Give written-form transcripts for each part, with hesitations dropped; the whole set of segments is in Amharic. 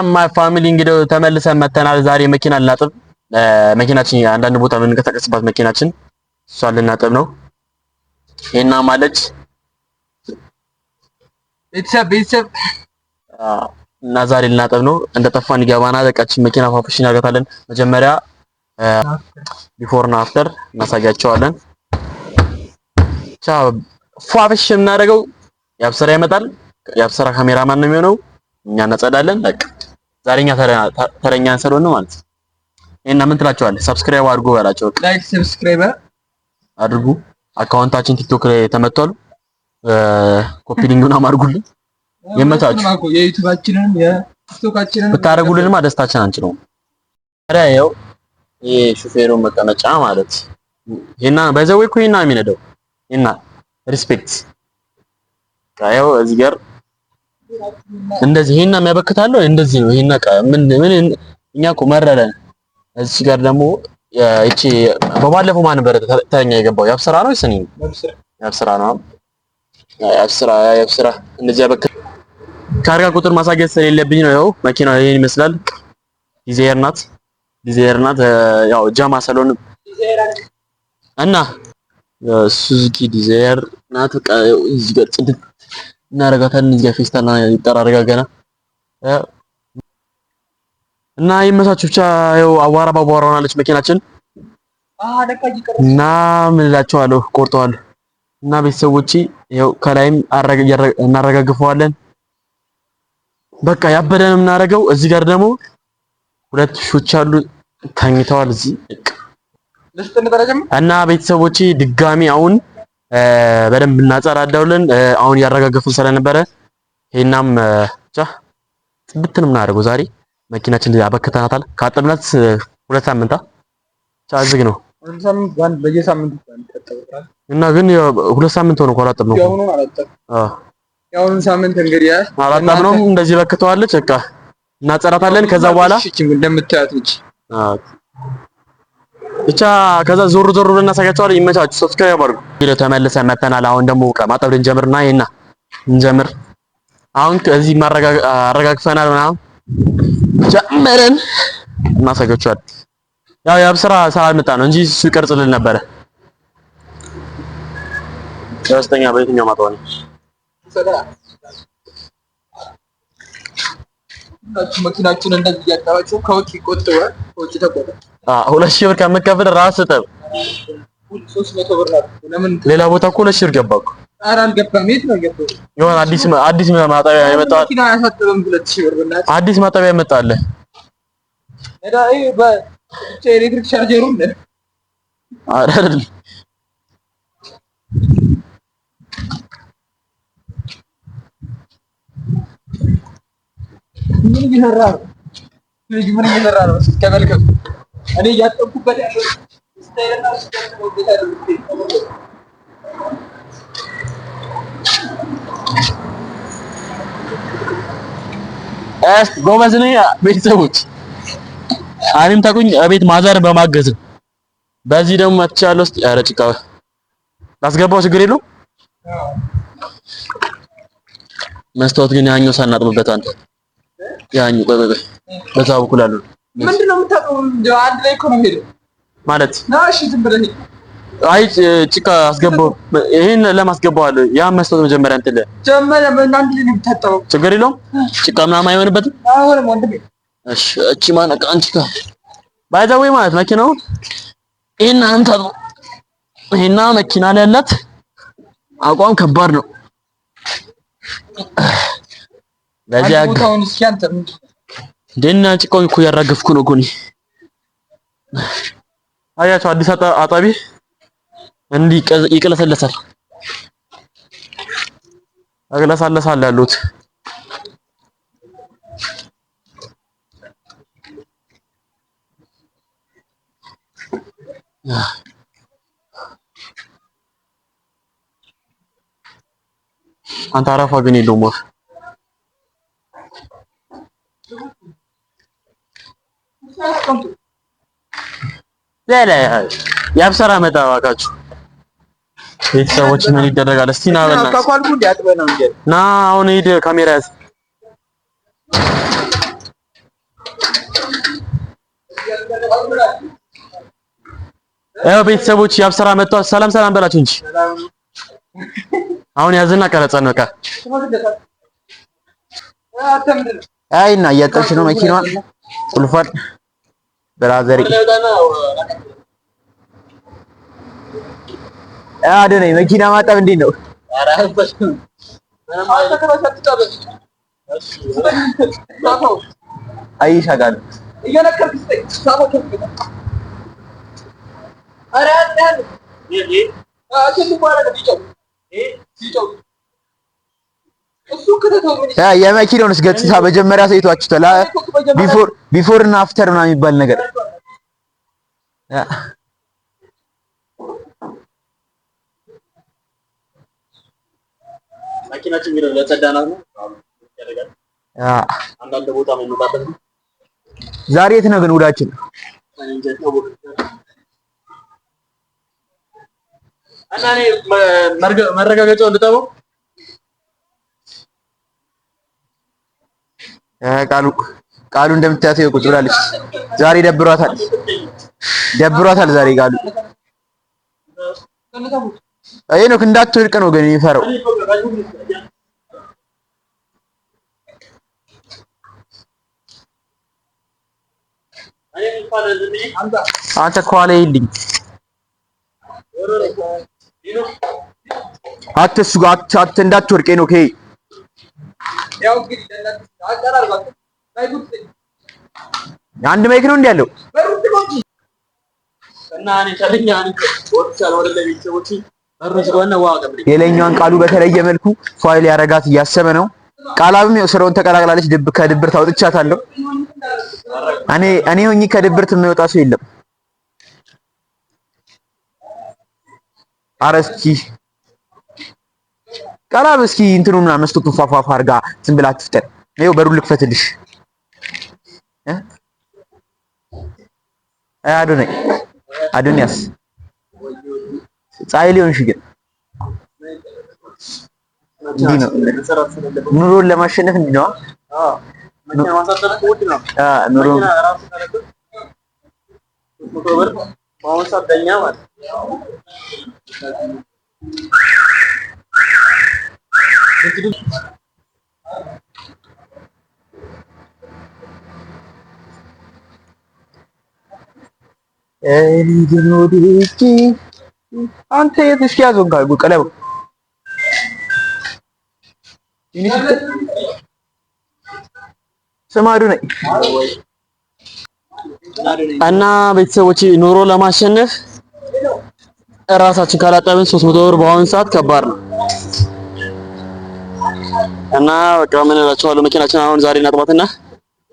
ማይ ፋሚሊ እንግዲህ ተመልሰን መተናል። ዛሬ መኪና ልናጥብ መኪናችን አንዳንድ ቦታ የምንንቀሳቀስባት መኪናችን እሷን ልናጥብ ነው። ይሄና ማለች ቤተሰብ እና ዛሬ ልናጥብ ነው። እንደጠፋን ይገባና በቃችን መኪና ፋፍሽ እናደርጋታለን። መጀመሪያ ቢፎር እና አፍተር እናሳያቸዋለን። ቻው ፋፍሽ የምናደርገው ያብሰራ ይመጣል። ያብሰራ ካሜራማን ነው የሚሆነው። እኛ እናጸዳለን። በቃ ዛሬኛ ተረኛን ስለሆነ ማለት ነው። እና ምን ትላቸዋለህ? ሰብስክራይብ አድርጉ በላቸው። ላይክ ሰብስክራይብ አድርጉ። አካውንታችን ቲክቶክ ላይ ተመቷል። ኮፒ ሊንኩን አድርጉልን። የመታችሁ የዩቲዩባችንን የቲክቶካችንን ብታረጉልንማ ደስታችን አንችለውም። ኧረ ያው ይሄ ሹፌሩ መቀመጫ ማለት ይሄና ባይዘው እኮ ይሄና የሚነደው ይሄና ሪስፔክት ካየው እዚህ ጋር እንደዚህ ይሄና የሚያበክታለው እንደዚህ ነው። ይሄና ምን እኛ እኮ መረረን። እዚህ ጋር ደግሞ እቺ በባለፈው ማን ነበር ተኛ የገባው? ያብስራ ነው ይስኒ ያብስራ ነው ያብስራ እንደዚህ ያበክት ካርጋ ቁጥር ማሳየት ስለሌለብኝ ነው። ያው መኪናው ይሄን ይመስላል። ዲዛይር ናት ያው ጃማ ሰሎን እና ሱዙኪ ዲዛይር ናት። እዚህ ጋር ጽድት እናረጋታለን። እዚህ ጋር ፌስታልና ይጠራረጋ ገና እና ይመሳችሁ ብቻ። ያው አዋራ ባዋራ ሆናለች መኪናችን እና ምን እላችኋለሁ ቆርጠዋለሁ። እና ቤተሰቦቼ ያው ከላይም እናረጋግፈዋለን። በቃ ያበደን የምናደርገው እዚህ ጋር ደግሞ ሁለት ሾች አሉ ተኝተዋል እዚህ እና ቤተሰቦቼ ድጋሚ አሁን በደንብ እናጸዳዳውለን። አሁን ያረጋገፉን ስለነበረ ይሄናም ብቻ ጽድት ነው የምናደርገው ዛሬ መኪናችን ያበከተናታል። ካጠብናት 2 ሳምንት ቻዝግ ነው በየሳምንቱ እና ግን 2 ሳምንት ሆነ ቆራጥብ ነው ያውን ሳምንት እንግዲህ አላጣብነውም። እንደዚህ በክተዋለች። በቃ እናጸዳታለን። ከዛ በኋላ እንደምታያት ብቻ ከዛ ዞር ብለን እናሳያቸዋለን። ይመቻችሁ። ሰብስክራይብ አድርጉ። ቪዲዮ ተመልሰን መተናል። አሁን ደግሞ ማጠብ ልንጀምርና ይሄና እንጀምር። አሁን ከዚህ አረጋግፈናል ምናምን ጀመረን እናሳያቸዋለን። ያው ያብስራ ሳልመጣ ነው እንጂ እሱ ይቀርጽልን ነበረ። ደስተኛ በየትኛው ማጠብ ነው መኪናችን እንደዚህ ያጣዋቸው ከውጭ ቆጥበዋል። ከውጭ ተቆጠ 2000 ብር ከመከፈል ራስ ጠብ 300 ብር ነው። ለምን ሌላ ቦታ እኮ 2000 ብር ገባ እኮ። ኧረ አልገባም። የት ነው ገባው? የሆነ አዲስ ማጠቢያ የመጣው መኪና ያሳጥበም 2000 ብር ብናት አዲስ ማጠቢያ የመጣለ እዳይ በኤሌክትሪክ ቻርጀሩ እንደ አይደል ምን ይሰራ ነው? ምን ይሰራ ነው? ተመልከቱ። እኔ ያጠብኩበት ያለው ስታይልና ስታይል ቤት አይደለም። ጎበዝ ነኝ ቤተሰቦች። እኔም ታውቁኝ ቤት ማዘር በማገዝ በዚህ ደግሞ መጥቻለሁ። እስቲ ኧረ ጭቃ ላስገባው ችግር የለውም። መስታወት ግን ያኛው ሳናጥብበት አንተ ያኛው በበበ በዛ በኩል አሉ። ምንድነው የምታውቀው? አንድ ላይ እኮ ነው ሄደ ማለት ነው። እሺ ዝም ብለህ አይ ጭቃ አስገባው። ይሄን ለማስገባዋለሁ። ያ መስታወት መጀመሪያ እንትን ጀመረ አንድ ላይ ነው የምታጠበው። ችግር የለውም። ጭቃ ምናምን አይሆንበትም። አሁንም ወንድሜ እሺ እቺ ማነቃ አንቺ ጋር ባይዛው ማለት መኪናው ይሄን አንተ ይሄና መኪና ላይ ያላት አቋም ከባድ ነው። ለዚያ ቦታውን እስኪ አንተ ደና ጭቃው እኮ ያራገፍኩ ነው ጎኒ አያቸው። አዲስ አጣቢ እንዲህ ይቀለሰለሳል አገለሳለሳል ያሉት አንተ አረፋ ግን የለውም ወፍ ለለ ያብሰራ መጣ ባካችሁ ቤተሰቦች ምን ይደረጋል? እስቲ ና በእናትህ ና አሁን ሂድ ካሜራ ያዝ ያው ቤተሰቦች የአብስራ መጥቷል። ሰላም ሰላም በላችሁ እንጂ አሁን ያዝና ቀረጸን በቃ። አይና እያጠብሽ ነው መኪናዋን ቁልፏን ብራዘሪ አደነኝ መኪና ማጠብ እንዴት ነው? አይሻጋል የመኪናውንስ ገጽታ መጀመሪያ ሳይቷችሁታል። ቢፎር እና አፍተር ምናምን የሚባል ነገር መኪናችን የሚለው ለተዳናት ነው ያደርጋል። አንዳንድ ቦታ ነው የሚመጣበት። ዛሬ የት ነው ግን ውላችን? እና እኔ መረጋገጫው ልጠበው ቃሉ እንደምታያት ቁጭ ብላለች። ዛሬ ደብሯታል ዛሬ ቃሉ ነው እንዳትወድቅ ነው ግን የሚፈራው። አንተ ከኋላ ይልኝ አትሱ ጋር እንዳትወድቅ ነው። ኦኬ አንድ ማይክ ነው እንዴ ያለው እና እኔ ተለኛ የለኛውን ቃሉ በተለየ መልኩ ፋይል ያረጋት እያሰበ ነው። ቃላብም ያው ስራውን ተቀላቅላለች። ከድብርት አውጥቻታለሁ። እኔ ሆኜ ከድብርት የሚወጣ ሰው የለም። ኧረ እስኪ ቃላብ እስኪ እንትኑና መስኮቱን ፋፋፋ አድርጋ ዝም ብላ አትፍጠን። ይኸው በሩን ልክፈትልሽ። አዶንያስ ፀሐይ ሊሆንሽ ግን እንዲህ ነው ኑሮን ለማሸነፍ እንዲህ ነው። ኑሮ አንተ የት እስኪ ያዞን ካልኩ ቀለብ ስማዱ ነኝ እና ቤተሰቦች ኑሮ ለማሸነፍ እራሳችን ካላጠብን 300 ብር በአሁኑ ሰዓት ከባድ ነው። እና በቃ ምን እላችኋለሁ መኪናችን አሁን ዛሬ እናጥባትና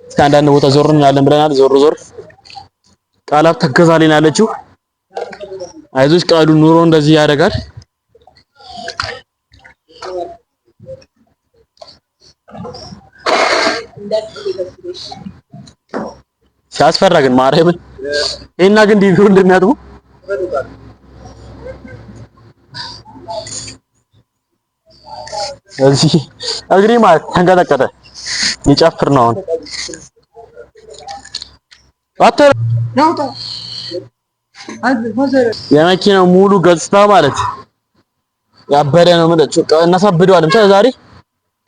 እስከ አንዳንድ ቦታ ዞር እንላለን ብለናል። ዞር ቃላት ተገዛልን ያለችው አይዞሽ ቃሉ ኑሮ እንደዚህ ያደርጋል። ሲያስፈራ ግን ማርያምን እና ግን ዲቪ እንደሚያጥቡ እዚህ እግሪ ማለት ተንቀጠቀጠ ይጨፍር ነው አሁን የመኪናው ሙሉ ገጽታ ማለት ያበደ ነው። ማለት እናሳብደዋለን። ዛሬ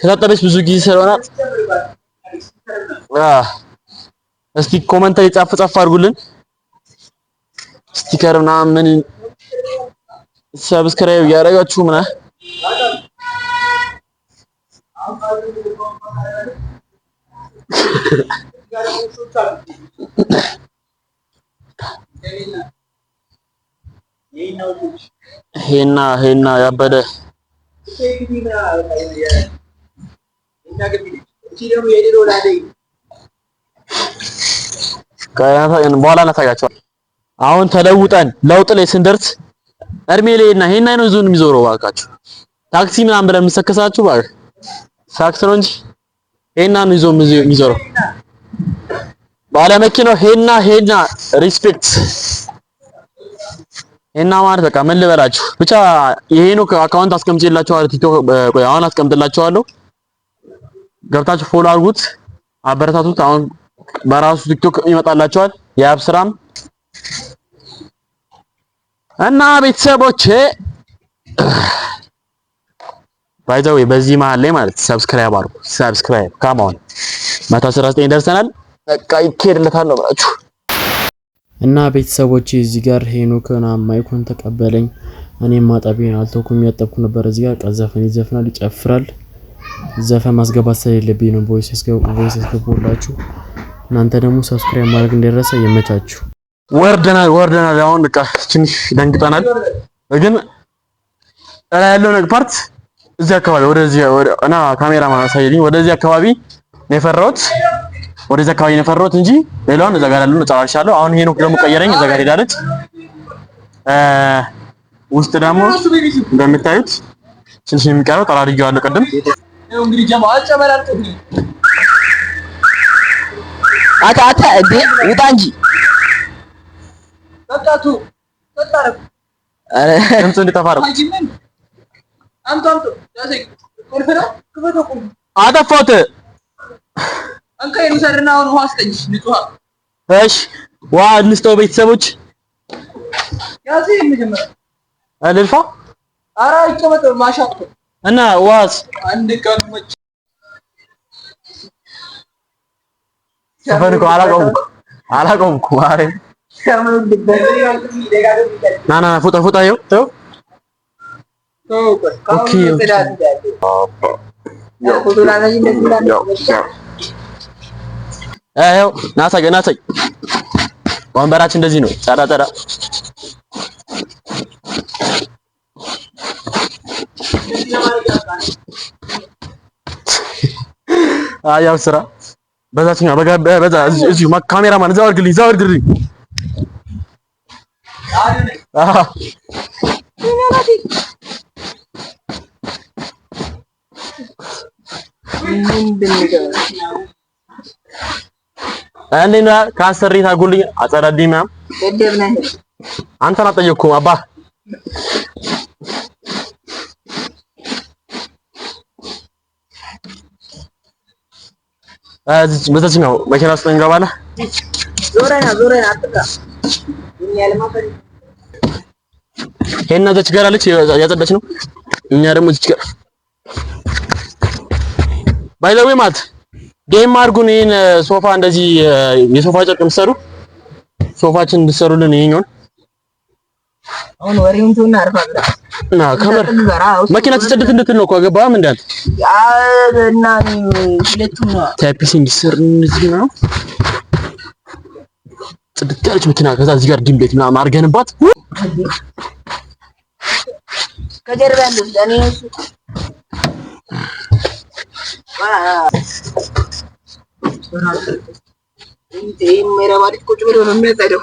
ከታጠበች ብዙ ጊዜ ስለሆነ እስቲ ኮሜንት ላይ ጻፍ አድርጉልን። ስቲከር ምናምን ሰብስክራይብ ያደረጋችሁ ምናምን ሄና ያበደ በኋላ እናሳያቸዋለን። አሁን ተለውጠን ለውጥ ላይ ስንደርስ እድሜ ላይ እና ሄና ነው ዞን የሚዞረው። እባካችሁ ታክሲ ምናምን ብለን የምንሰከሳችሁ እባክህ ሳክስ ነው እንጂ ሄና ነው ይዞ የሚዞረው። ባለ መኪናው ሄና ሪስፔክት ሄና ማለት በቃ ምን ልበላችሁ ብቻ ይሄ ነው። አካውንት አስቀምጬላችኋለሁ ቲክቶክ ቆይ አሁን አስቀምጥላችኋለሁ። ገብታችሁ ፎሎ አድርጉት፣ አበረታቱት። አሁን በራሱ ቲክቶክ ይመጣላችኋል። የአብስራም እና ቤተሰቦቼ ባይዘው በዚህ መሀል ላይ ማለት ሰብስክራይብ አድርጉ። ሰብስክራይብ ካማውን 119 ደርሰናል። በቃ ይኬድለታል ነው ብላችሁ እና ቤተሰቦቼ እዚህ ጋር ሄኖክና ማይኩን ተቀበለኝ። እኔም ማጠቢያን አልተውኩም፣ ያጠብኩ ነበር። እዚህ ጋር ቀዘፈን ይዘፍናል፣ ይጨፍራል። ዘፈን ማስገባት ስለሌለብኝ ነው ቮይስ ያስገባላችሁ። እናንተ ደግሞ ሰብስክራይብ ማድረግ እንደረሰ ይመቻችሁ። ወርደናል። አሁን በቃ ትንሽ ደንግጠናል፣ ግን እላ ያለው ነገር ፓርት እዚህ አካባቢ ወደዚህ እና ካሜራ ማሳየኝ ወደዚህ አካባቢ ነው የፈራሁት። ወደዚህ አካባቢ ነው የፈራሁት እንጂ ሌላውን እዛ ጋር ያለው ነው ጨራርሻለሁ። አሁን ሄኖክ ደግሞ ቀየረኝ፣ እዛ ጋር ሄዳለች። ውስጥ ደግሞ እንደምታዩት ትንሽ የሚቀረው ጠራርጌዋለሁ ቅድም። እንግዲህ ጀማ አልጨመራልከኝ አታ እንዴ ውጣ እንጂ በቃቱ ተጣረኩ። አረ እንት እንድታፋረው አንተ ያሰይ ቁልፍራ ክፈተው ቁልፍ አጠፋሁት። አንተ ይሩሰርና አሁን ውሃ አስጠኝሽ ንጹህ። እሺ ውሃ እንስጠው ቤተሰቦች። ያሰይ መጀመሪያ አልልፋ አራ ይቀመጥ ማሻአቱ እና ዋስ አንድ ቀን መች ሰፈንኩ አላቆምኩ ማረኝ። ና ፎጣ ይኸው ተው ኦኬ ይኸው ናሳይ ወንበራችን እንደዚህ ነው። ጸዳ አያው ስራ በዛችኛው በዛ እዚሁ ካሜራማን እዛው አድርግልኝ። አንዴና ካሰሪ ታጉልኝ አጸዳድኝ ምናምን አንተን አጠየቅኩም አባ በዛችኛው መኪና ውስጥ እንገባለን። ዞረና አጥቃ ይሄን እዛች ጋር አለች ያጸዳች ነው። እኛ ደግሞ እዚች ጋር ባይ ዘ ዌይ ማለት ጌም አድርጉን። ይሄን ሶፋ እንደዚህ የሶፋ ጨርቅ የምትሰሩ ሶፋችን እንድትሰሩልን ይሄኛውን አሁን ወሬውን ተውና አርፋብራ እና ካሜራ መኪና ተሰደት እንድትል ነው እኮ ገባህም እንዳንተ እና ሁለቱም ነው ታይፒስ እንዲሰር እንደዚህ ነው ጽድት ያለች መኪና። ከዛ እዚህ ጋር ዲም ቤት ምናምን አድርገንባት ከጀርባ ያለው ለኔ እሱ እንዴ መረባሪት ቁጭ ብሎ ነው የሚያጸደው።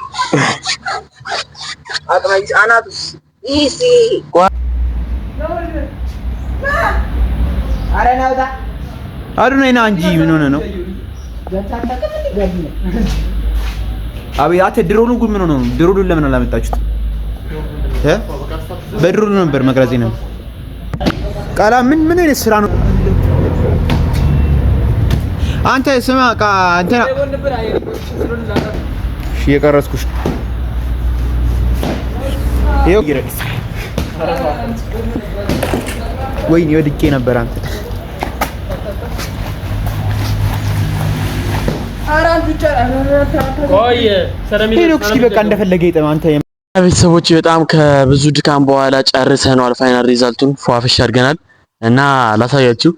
አጥማጅ አናቱስ ይሲ አረናውታ አዱነና እንጂ ምን ሆነ ነው? አብያተ ድሮኑ ጉም ምን ሆነ ነው? ድሮኑን ለምን አላመጣችሁት? በድሮኑ ነበር መቅረጽ ነው። ቃላ ምን አይነት ስራ ነው? አንተ ስማ አንተ እሺ የቀረጽኩሽ ይኸው ይረክስ ወይኔ ወድቄ ነበር። አንተ ቆይ ሰረሚኖክስ በቃ እንደፈለገ ይጠማ። አንተ ቤተሰቦች በጣም ከብዙ ድካም በኋላ ጨርሰናል። ፋይናል ሪዛልቱን ፏፍሽ አድርገናል እና ላሳያችሁ።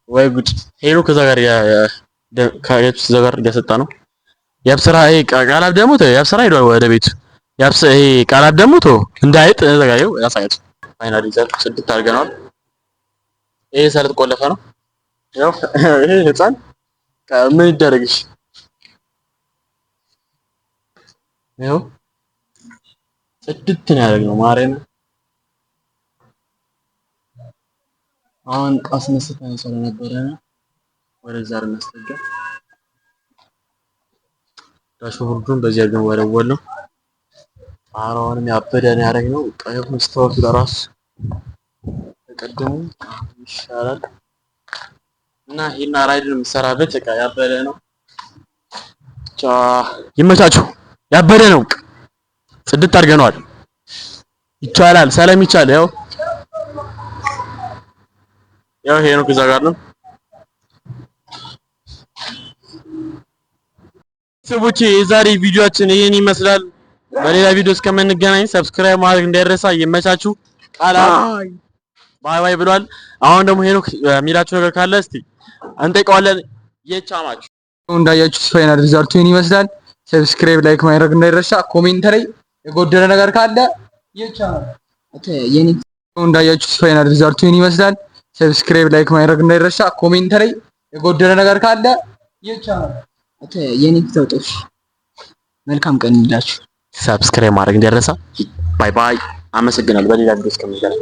ወይ ጉድ ሄሎ ከዛ ጋር ከየት እዛ ጋር እያሰጣ ነው። ያብስራ ይሄ ቃላብ ደግሞ ያብስራ ሄዷል ወደ ቤቱ። ይሄ ቃላብ ደግሞ እንዳይጥ ዘጋየው ያሳያችሁ። ፋይናል ሪዛልት ጽድት አድርገናል። ይሄ ሰለጥ ቆለፈ ነው። ያው ይሄ ህፃን ምን ይደረግሽ? ያው ጽድት ነው ያደረግነው ማርያም። አሁን አስነስተን ስለነበረ ወደዛ እናስጠጋ። ዳሽቦርዱን በዚህ አድርገን ወለወለው። ጣራውንም ያበደ ነው ያደረግነው። ቀዩ መስታወቱ ለራሱ ተቀደሙ ይሻላል እና ይሄና ራይድን የምሰራበት በቃ ያበደ ነው። ይመቻችሁ። ያበደ ነው። ጽድት አድርገነዋል። ይቻላል። ሰላም ይቻላል። ያው ሄኖክ እዛ ጋር ነው። ሰዎች የዛሬ ቪዲዮአችን ይሄን ይመስላል። በሌላ ቪዲዮ እስከምንገናኝ ሰብስክራይብ ማድረግ እንዳይረሳ። ይመቻችሁ። ቃላ ባይ ባይ ብሏል። አሁን ደግሞ ሄኖክ የሚላችሁ ነገር ካለ እስቲ እንጠይቀዋለን። የቻማችሁ እንዳያችሁት ፋይናል ሪዛልቱ ይሄን ይመስላል። ሰብስክራይብ ላይክ ማድረግ እንዳይረሳ። ኮሜንት ላይ የጎደለ ነገር ካለ እንዳያችሁት ፋይናል ሪዛልቱ ይሄን ይመስላል። ሰብስክራይብ ላይክ ማድረግ እንዳይረሳ። ኮሜንት ላይ የጎደለ ነገር ካለ የኔ ተውጦሽ መልካም ቀን ይላችሁ። ሰብስክራይብ ማድረግ እንዳይረሳ። ባይ ባይ። አመሰግናለሁ። በሌላ ቪዲዮ እስከምንገናኝ